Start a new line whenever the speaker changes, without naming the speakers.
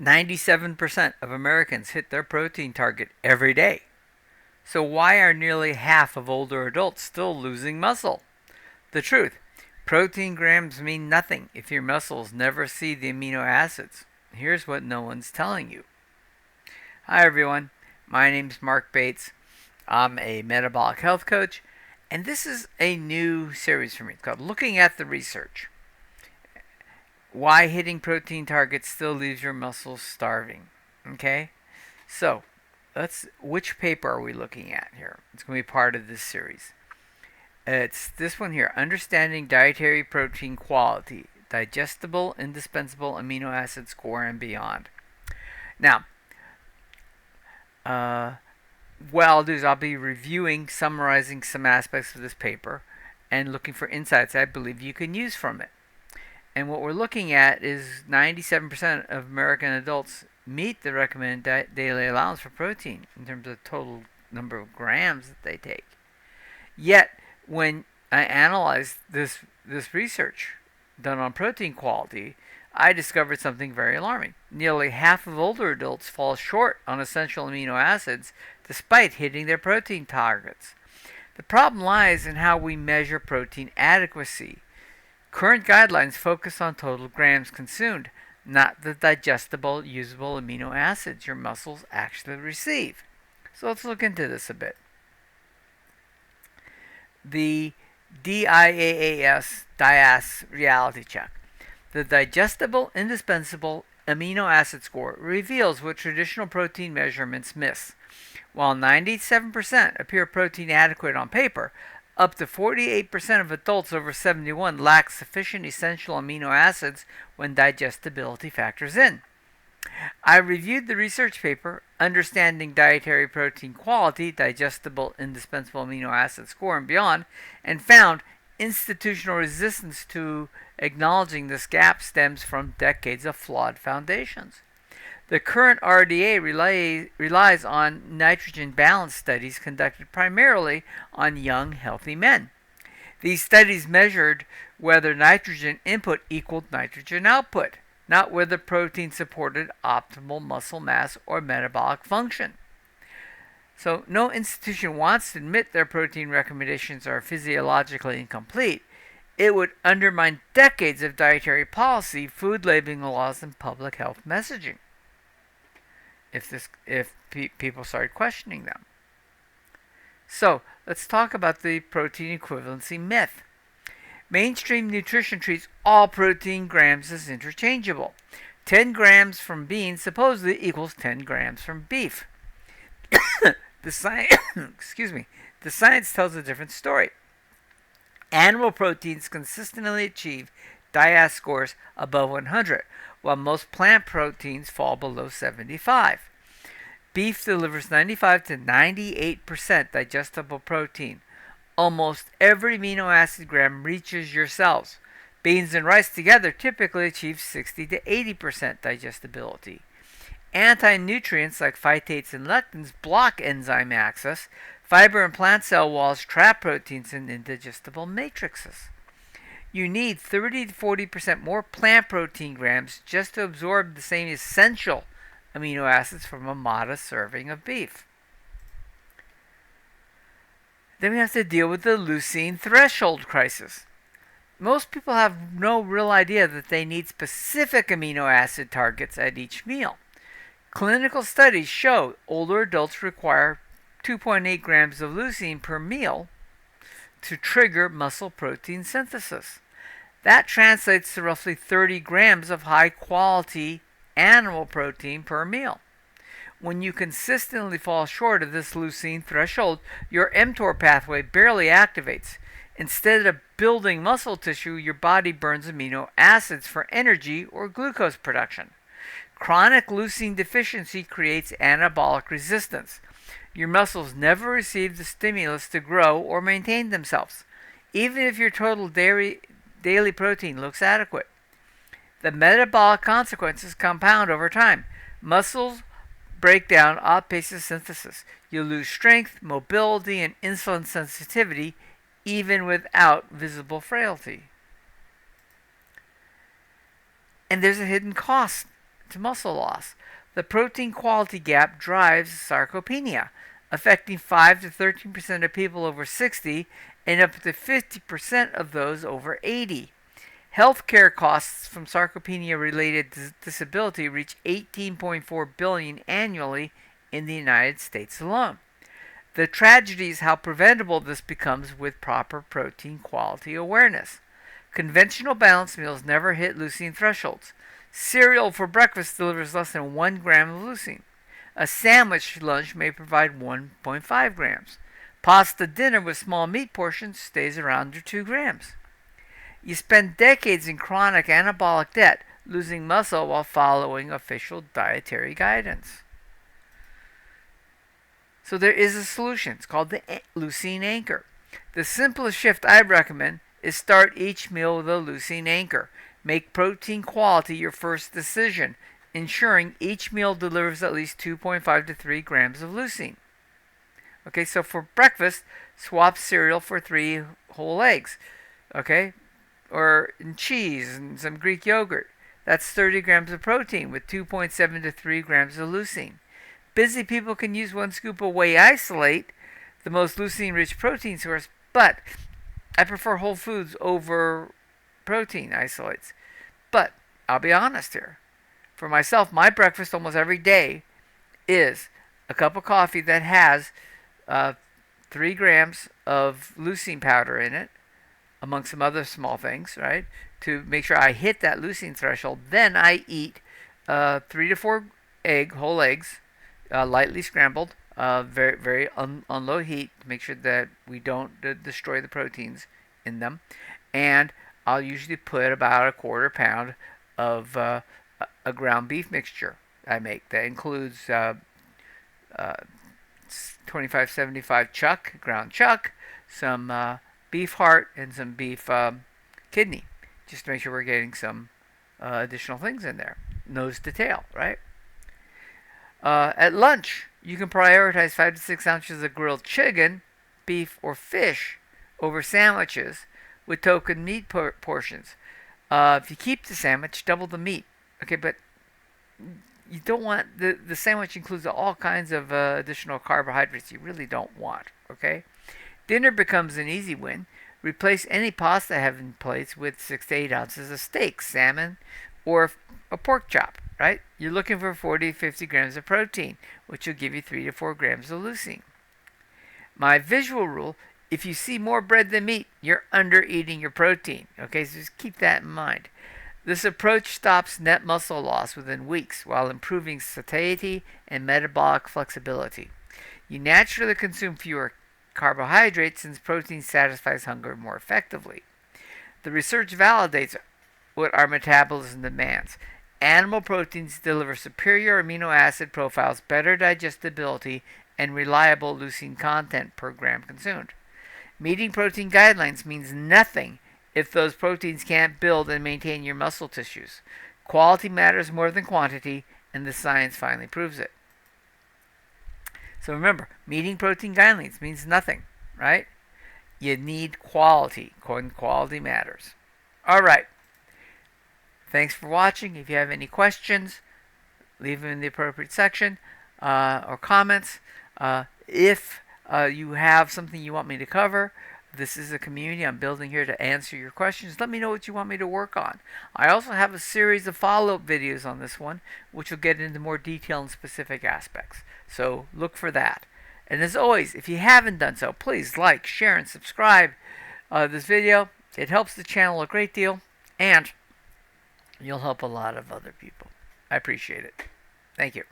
97% of Americans hit their protein target every day. So why are nearly half of older adults still losing muscle? The truth: protein grams mean nothing if your muscles never see the amino acids. Here's what no one's telling you. Hi everyone, my name's Marc Bates. I'm a metabolic health coach, and this is a new series for me. It's called Looking at the Research. Why hitting protein targets still leaves your muscles starving. Okay? So, which paper are we looking at here? It's going to be part of this series. It's this one here, Understanding Dietary Protein Quality, Digestible, Indispensable Amino Acid Score, and Beyond. Now, what I'll do is I'll be reviewing, summarizing some aspects of this paper, and looking for insights I believe you can use from it. And what we're looking at is 97% of American adults meet the recommended daily allowance for protein in terms of total number of grams that they take. Yet, when I analyzed this research done on protein quality, I discovered something very alarming. Nearly half of older adults fall short on essential amino acids despite hitting their protein targets. The problem lies in how we measure protein adequacy. Current guidelines focus on total grams consumed, not the digestible, usable amino acids your muscles actually receive. So let's look into this a bit. The DIAAS reality check. The digestible, indispensable amino acid score reveals what traditional protein measurements miss. While 97% appear protein adequate on paper, up to 48% of adults over 71 lack sufficient essential amino acids when digestibility factors in. I reviewed the research paper, Understanding Dietary Protein Quality, Digestible, Indispensable Amino Acid Score, and Beyond, and found institutional resistance to acknowledging this gap stems from decades of flawed foundations. The current RDA relies on nitrogen balance studies conducted primarily on young, healthy men. These studies measured whether nitrogen input equaled nitrogen output, not whether protein supported optimal muscle mass or metabolic function. So, no institution wants to admit their protein recommendations are physiologically incomplete. It would undermine decades of dietary policy, food labeling laws, and public health messaging if people started questioning them. So, let's talk about the protein equivalency myth. Mainstream nutrition treats all protein grams as interchangeable. 10 grams from beans supposedly equals 10 grams from beef. The science tells a different story. Animal proteins consistently achieve DIAAS scores above 100, while most plant proteins fall below 75. Beef delivers 95 to 98% digestible protein. Almost every amino acid gram reaches your cells. Beans and rice together typically achieve 60 to 80% digestibility. Anti-nutrients like phytates and lectins block enzyme access. Fiber and plant cell walls trap proteins in indigestible matrices. You need 30 to 40% more plant protein grams just to absorb the same essential amino acids from a modest serving of beef. Then we have to deal with the leucine threshold crisis. Most people have no real idea that they need specific amino acid targets at each meal. Clinical studies show older adults require 2.8 grams of leucine per meal to trigger muscle protein synthesis. That translates to roughly 30 grams of high quality animal protein per meal. When you consistently fall short of this leucine threshold, your mTOR pathway barely activates. Instead of building muscle tissue, your body burns amino acids for energy or glucose production. Chronic leucine deficiency creates anabolic resistance. Your muscles never receive the stimulus to grow or maintain themselves, even if your total daily protein looks adequate. The metabolic consequences compound over time. Muscles breakdown outpaces synthesis. You lose strength, mobility, and insulin sensitivity even without visible frailty. And there's a hidden cost to muscle loss. The protein quality gap drives sarcopenia, affecting 5 to 13% of people over 60 and up to 50% of those over 80. Healthcare costs from sarcopenia-related disability reach $18.4 billion annually in the United States alone. The tragedy is how preventable this becomes with proper protein quality awareness. Conventional balanced meals never hit leucine thresholds. Cereal for breakfast delivers less than 1 gram of leucine. A sandwich lunch may provide 1.5 grams. Pasta dinner with small meat portions stays around under 2 grams. You spend decades in chronic anabolic debt, losing muscle while following official dietary guidance. So there is a solution. It's called the Leucine Anchor. The simplest shift I recommend is start each meal with a leucine anchor. Make protein quality your first decision, ensuring each meal delivers at least 2.5 to 3 grams of leucine. Okay, so for breakfast, swap cereal for 3 whole eggs. Okay, or cheese and some Greek yogurt. That's 30 grams of protein with 2.7 to 3 grams of leucine. Busy people can use 1 scoop of whey isolate, the most leucine-rich protein source, but I prefer whole foods over protein isolates. But I'll be honest here. For myself, my breakfast almost every day is a cup of coffee that has 3 grams of leucine powder in it, among some other small things, right? To make sure I hit that leucine threshold. Then I eat 3 to 4 whole eggs, lightly scrambled, very on low heat to make sure that we don't destroy the proteins in them. And I'll usually put about a quarter pound of a ground beef mixture I make. That includes 2575 ground chuck, some beef heart, and some beef kidney, just to make sure we're getting some additional things in there, nose to tail, right? At lunch, you can prioritize 5 to 6 ounces of grilled chicken, beef, or fish over sandwiches with token meat portions. If you keep the sandwich, double the meat. Okay, but you don't want the sandwich includes all kinds of additional carbohydrates you really don't want. Okay, dinner becomes an easy win. Replace any pasta having plates with 6 to 8 ounces of steak, salmon, or a pork chop. Right? You're looking for 40 to 50 grams of protein, which will give you 3 to 4 grams of leucine. My visual rule: if you see more bread than meat, you're under eating your protein. Okay, so just keep that in mind. This approach stops net muscle loss within weeks while improving satiety and metabolic flexibility. You naturally consume fewer carbohydrates since protein satisfies hunger more effectively. The research validates what our metabolism demands. Animal proteins deliver superior amino acid profiles, better digestibility, and reliable leucine content per gram consumed. Meeting protein guidelines means nothing if those proteins can't build and maintain your muscle tissues. Quality matters more than quantity, and the science finally proves it. So remember, meeting protein guidelines means nothing, right? You need quality. Quality matters. All right. Thanks for watching. If you have any questions, leave them in the appropriate section or comments. If you have something you want me to cover, this is a community I'm building here to answer your questions. Let me know what you want me to work on. I also have a series of follow-up videos on this one, which will get into more detail and specific aspects. So look for that. And as always, if you haven't done so, please like, share, and subscribe this video. It helps the channel a great deal, and you'll help a lot of other people. I appreciate it. Thank you.